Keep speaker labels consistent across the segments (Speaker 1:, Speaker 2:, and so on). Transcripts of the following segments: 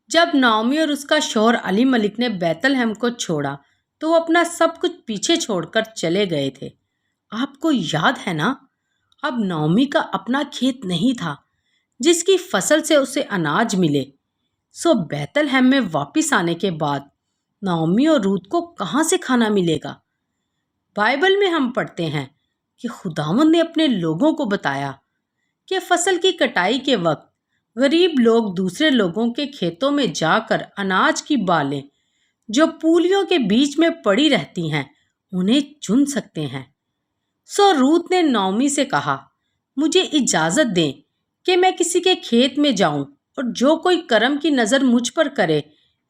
Speaker 1: جب نعومی اور اس کا شوہر علی ملک نے بیت الحم کو چھوڑا تو وہ اپنا سب کچھ پیچھے چھوڑ کر چلے گئے تھے۔ آپ کو یاد ہے نا، اب نعومی کا اپنا کھیت نہیں تھا جس کی فصل سے اسے اناج ملے۔ بیت الحم میں واپس آنے کے بعد نعومی اور رود کو کہاں سے کھانا ملے گا؟ بائبل میں ہم پڑھتے ہیں کہ خداوند نے اپنے لوگوں کو بتایا کہ فصل کی کٹائی کے وقت غریب لوگ دوسرے لوگوں کے کھیتوں میں جا کر اناج کی بالیں جو پولیوں کے بیچ میں پڑی رہتی ہیں انہیں چن سکتے ہیں۔ روت نے نعومی سے کہا، مجھے اجازت دیں کہ میں کسی کے کھیت میں جاؤں اور جو کوئی کرم کی نظر مجھ پر کرے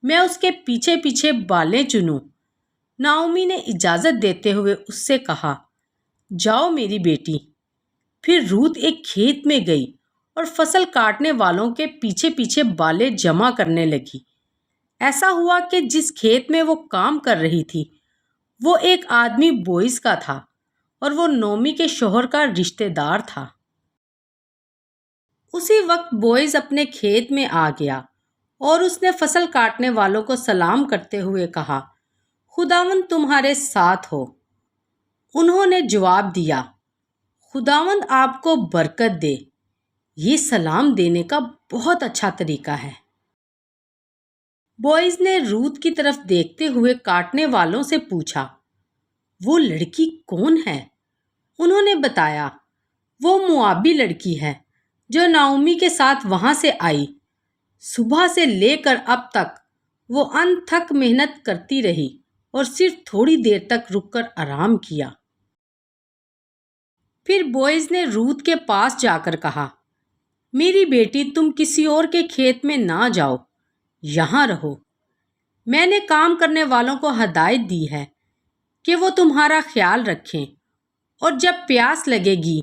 Speaker 1: میں اس کے پیچھے پیچھے بالیں چنوں۔ نعومی نے اجازت دیتے ہوئے اس سے کہا، جاؤ میری بیٹی۔ پھر روت ایک کھیت میں گئی اور فصل کاٹنے والوں کے پیچھے پیچھے بالیں جمع کرنے لگی۔ ایسا ہوا کہ جس کھیت میں وہ کام کر رہی تھی وہ ایک آدمی بوئز کا تھا اور وہ نعومی کے شوہر کا رشتہ دار تھا۔ اسی وقت بوئز اپنے کھیت میں آ گیا اور اس نے فصل کاٹنے والوں کو سلام کرتے ہوئے کہا، خداوند تمہارے ساتھ ہو۔ انہوں نے جواب دیا، خداوند آپ کو برکت دے۔ یہ سلام دینے کا بہت اچھا طریقہ ہے۔ بوئز نے روت کی طرف دیکھتے ہوئے کاٹنے والوں سے پوچھا، وہ لڑکی کون ہے؟ انہوں نے بتایا، وہ موابی لڑکی ہے جو نعومی کے ساتھ وہاں سے آئی۔ صبح سے لے کر اب تک وہ انتھک محنت کرتی رہی اور صرف تھوڑی دیر تک رک کر آرام کیا۔ پھر بوئز نے روت کے پاس جا کر کہا، میری بیٹی تم کسی اور کے کھیت میں نہ جاؤ، یہاں رہو۔ میں نے کام کرنے والوں کو ہدایت دی ہے کہ وہ تمہارا خیال رکھیں اور جب پیاس لگے گی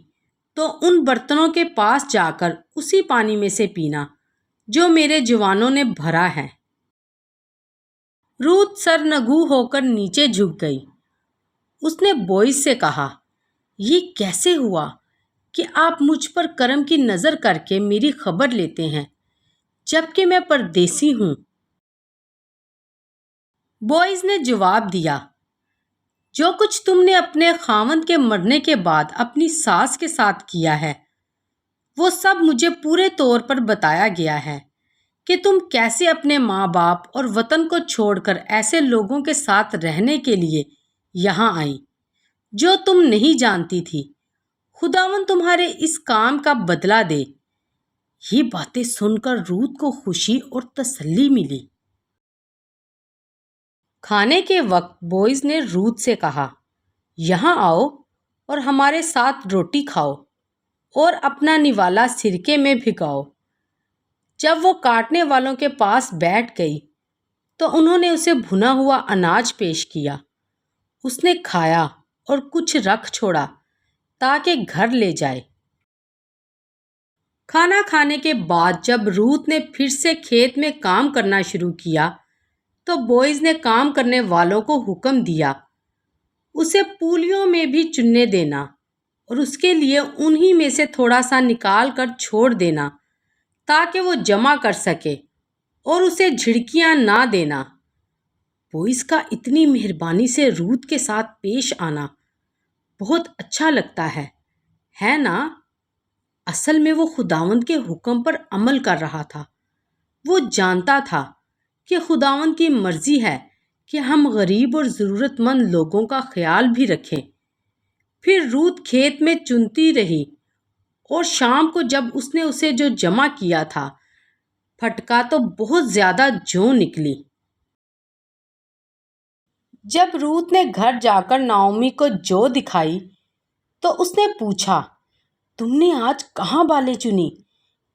Speaker 1: تو ان برتنوں کے پاس جا کر اسی پانی میں سے پینا جو میرے جوانوں نے بھرا ہے۔ روت سرنگو ہو کر نیچے جھک گئی۔ اس نے بوئز سے کہا، یہ کیسے ہوا کہ آپ مجھ پر کرم کی نظر کر کے میری خبر لیتے ہیں جبکہ میں پردیسی ہوں؟ بوئز نے جواب دیا، جو کچھ تم نے اپنے خاوند کے مرنے کے بعد اپنی ساس کے ساتھ کیا ہے وہ سب مجھے پورے طور پر بتایا گیا ہے کہ تم کیسے اپنے ماں باپ اور وطن کو چھوڑ کر ایسے لوگوں کے ساتھ رہنے کے لیے یہاں آئی جو تم نہیں جانتی تھی۔ خداوند تمہارے اس کام کا بدلہ دے۔ یہ باتیں سن کر روت کو خوشی اور تسلی ملی۔ کھانے کے وقت بوئز نے روت سے کہا، یہاں آؤ اور ہمارے ساتھ روٹی کھاؤ اور اپنا نوالا سرکے میں بھگاؤ۔ جب وہ کاٹنے والوں کے پاس بیٹھ گئی تو انہوں نے اسے بھنا ہوا اناج پیش کیا۔ اس نے کھایا اور کچھ رکھ چھوڑا تاکہ گھر لے جائے۔ کھانا کھانے کے بعد جب روت نے پھر سے کھیت میں کام کرنا شروع کیا تو بوئز نے کام کرنے والوں کو حکم دیا اسے پولیوں میں بھی چننے دینا اور اس کے لیے انہی میں سے تھوڑا سا نکال کر چھوڑ دینا تاکہ وہ جمع کر سکے اور اسے جھڑکیاں نہ دینا۔ بوئز کا اتنی مہربانی سے روت کے ساتھ پیش آنا بہت اچھا لگتا ہے نا؟ اصل میں وہ خداوند کے حکم پر عمل کر رہا تھا۔ وہ جانتا تھا کہ خداوند کی مرضی ہے کہ ہم غریب اور ضرورت مند لوگوں کا خیال بھی رکھیں۔ پھر روت کھیت میں چنتی رہی اور شام کو جب اس نے اسے جو جمع کیا تھا پھٹکا تو بہت زیادہ جو نکلی۔ جب روت نے گھر جا کر نعومی کو جو دکھائی تو اس نے پوچھا، تم نے آج کہاں بالیں چنی؟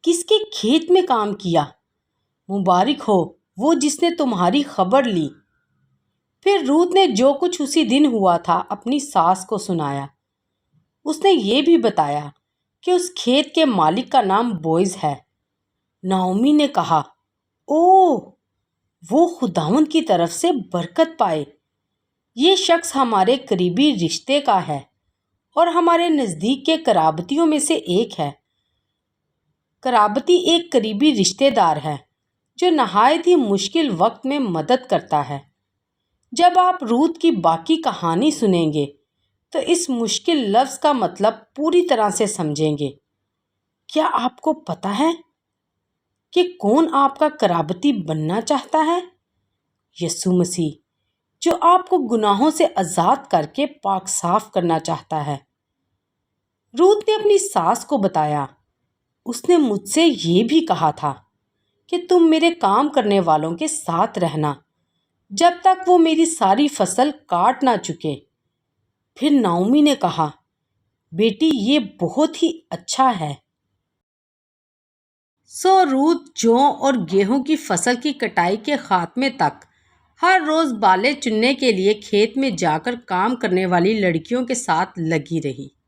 Speaker 1: کس کے کھیت میں کام کیا؟ مبارک ہو وہ جس نے تمہاری خبر لی۔ پھر روت نے جو کچھ اسی دن ہوا تھا اپنی ساس کو سنایا۔ اس نے یہ بھی بتایا کہ اس کھیت کے مالک کا نام بوئز ہے۔ نعومی نے کہا، اوہ، وہ خداوند کی طرف سے برکت پائے۔ یہ شخص ہمارے قریبی رشتے کا ہے اور ہمارے نزدیک کے قرابتیوں میں سے ایک ہے۔ قرابتی ایک قریبی رشتے دار ہے جو نہایت ہی مشکل وقت میں مدد کرتا ہے۔ جب آپ رود کی باقی کہانی سنیں گے تو اس مشکل لفظ کا مطلب پوری طرح سے سمجھیں گے۔ کیا آپ کو پتہ ہے کہ کون آپ کا قرابتی بننا چاہتا ہے؟ یسوع مسیح، جو آپ کو گناہوں سے آزاد کر کے پاک صاف کرنا چاہتا ہے۔ رود نے اپنی ساس کو بتایا، اس نے مجھ سے یہ بھی کہا تھا کہ تم میرے کام کرنے والوں کے ساتھ رہنا جب تک وہ میری ساری فصل کاٹ نہ چکے۔ پھر نعومی نے کہا، بیٹی یہ بہت ہی اچھا ہے۔ رود جو اور گیہوں کی فصل کی کٹائی کے خاتمے تک ہر روز بالیں چننے کے لیے کھیت میں جا کر کام کرنے والی لڑکیوں کے ساتھ لگی رہی۔